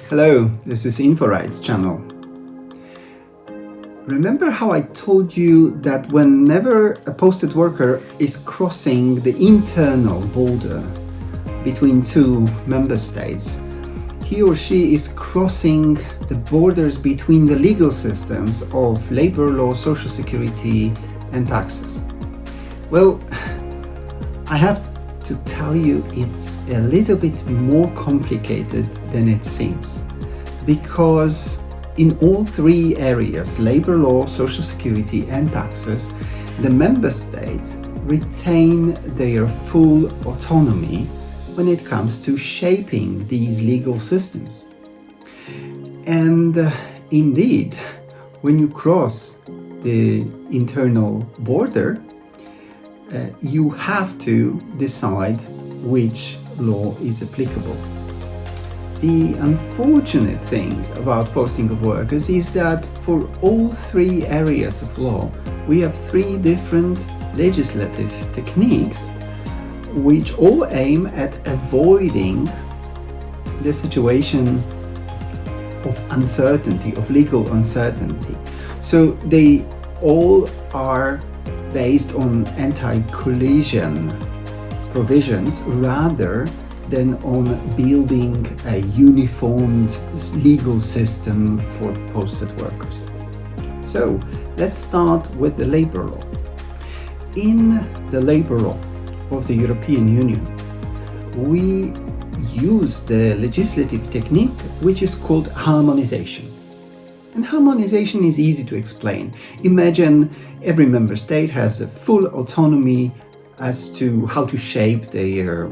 Hello, this is InfoRights channel. Remember how I told you that whenever a posted worker is crossing the internal border between two member states, he or she is crossing the borders between the legal systems of labor law, social security and taxes? Well, I have to tell you it's a little bit more complicated than it seems, because in all three areas, labor law, social security and taxes, the member states retain their full autonomy when it comes to shaping these legal systems. And indeed, when you cross the internal border, you have to decide which law is applicable. The unfortunate thing about posting of workers is that for all three areas of law, we have three different legislative techniques which all aim at avoiding the situation of uncertainty, of legal uncertainty. So they all are based on anti-collision provisions rather than on building a uniformed legal system for posted workers. So let's start with the labor law. In the labor law of the European Union, we use the legislative technique which is called harmonization. And harmonization is easy to explain. Imagine every member state has a full autonomy as to how to shape their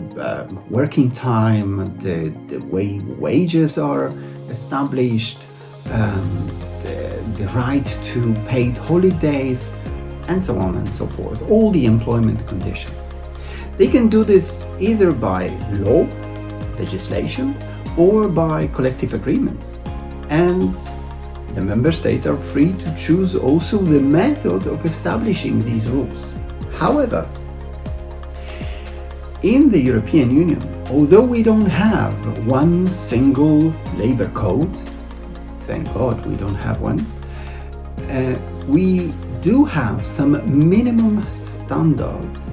working time, the way wages are established, the right to paid holidays, and so on and so forth, all the employment conditions. They can do this either by law, legislation, or by collective agreements. And the member states are free to choose also the method of establishing these rules. However, in the European Union, although we don't have one single labor code, thank God we don't have one, we do have some minimum standards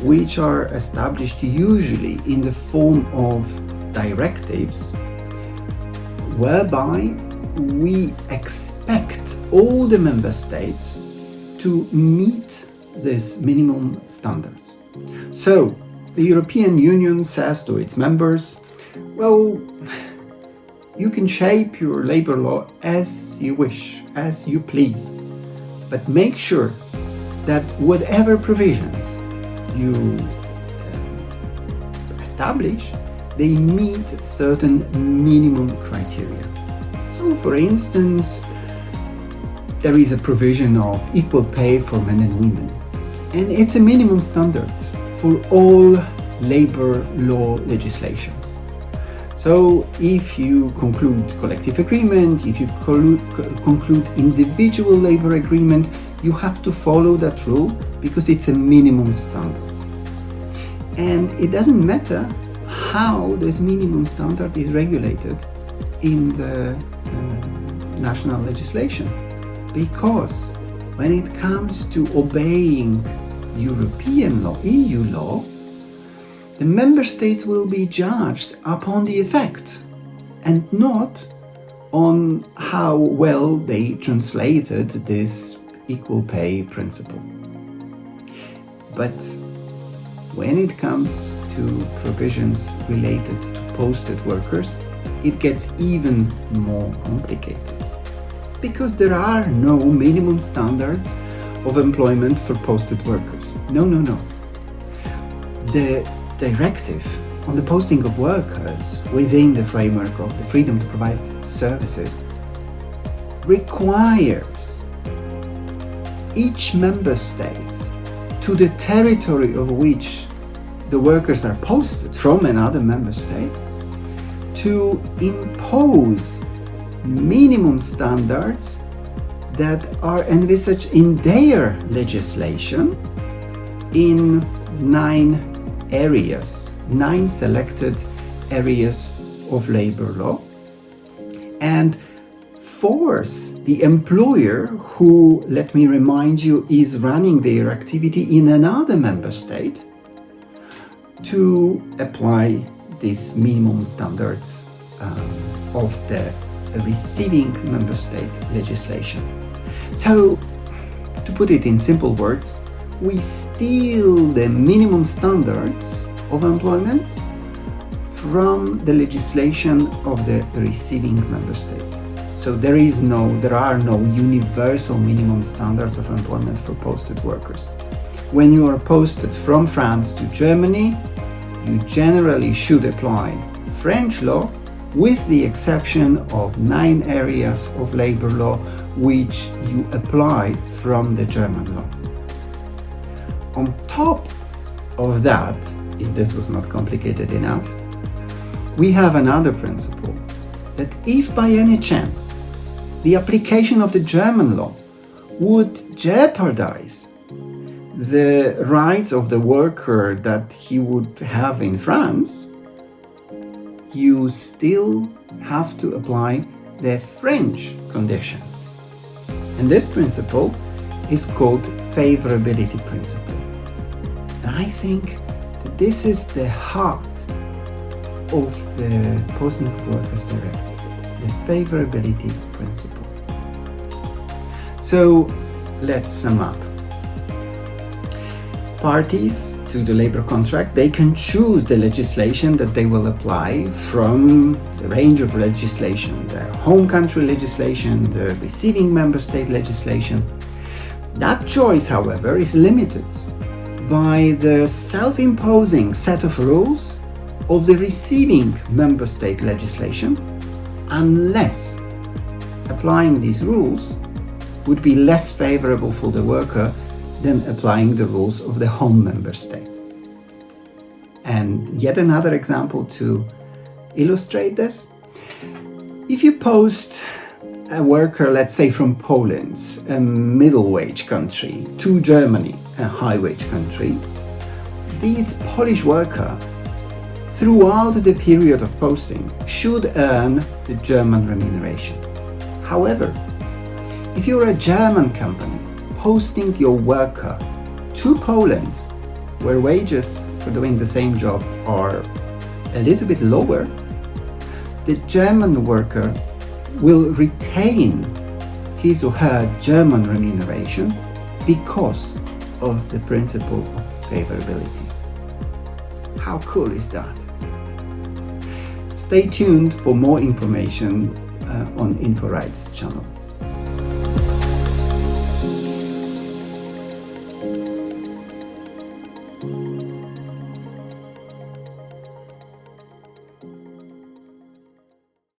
which are established usually in the form of directives, whereby we expect all the member states to meet these minimum standards. So the European Union says to its members, well, you can shape your labor law as you wish, as you please, but make sure that whatever provisions you establish, they meet certain minimum criteria. So, for instance, there is a provision of equal pay for men and women, and it's a minimum standard for all labor law legislations. So if you conclude collective agreement, if you conclude individual labor agreement, you have to follow that rule because it's a minimum standard. And it doesn't matter how this minimum standard is regulated in the national legislation, because when it comes to obeying European law, EU law, the member states will be judged upon the effect and not on how well they translated this equal pay principle. But when it comes to provisions related to posted workers, it gets even more complicated, because there are no minimum standards of employment for posted workers. No. The directive on the posting of workers within the framework of the freedom to provide services requires each member state, to the territory of which the workers are posted from another member state, to impose minimum standards that are envisaged in their legislation in 9 selected areas of labor law, and force the employer, who, let me remind you, is running their activity in another member state, to apply these minimum standards of the receiving member state legislation. So, to put it in simple words, we steal the minimum standards of employment from the legislation of the receiving member state. So there are no universal minimum standards of employment for posted workers. When you are posted from France to Germany, you generally should apply French law, with the exception of 9 areas of labor law which you apply from the German law. On top of that, if this was not complicated enough, we have another principle, that if by any chance the application of the German law would jeopardize the rights of the worker that he would have in France, you still have to apply the French conditions. And this principle is called favorability principle. And I think that this is the heart of the Posting of Workers Directive, the favorability principle. So let's sum up. Parties to the labor contract, they can choose the legislation that they will apply from the range of legislation, the home country legislation, the receiving member state legislation. That choice, however, is limited by the self-imposing set of rules of the receiving member state legislation, unless applying these rules would be less favorable for the worker than applying the rules of the home member state. And yet another example to illustrate this. If you post a worker, let's say from Poland, a middle wage country, to Germany, a high wage country, these Polish workers, throughout the period of posting, should earn the German remuneration. However, if you're a German company posting your worker to Poland, where wages for doing the same job are a little bit lower, the German worker will retain his or her German remuneration because of the principle of favorability. How cool is that? Stay tuned for more information on InfoRights channel.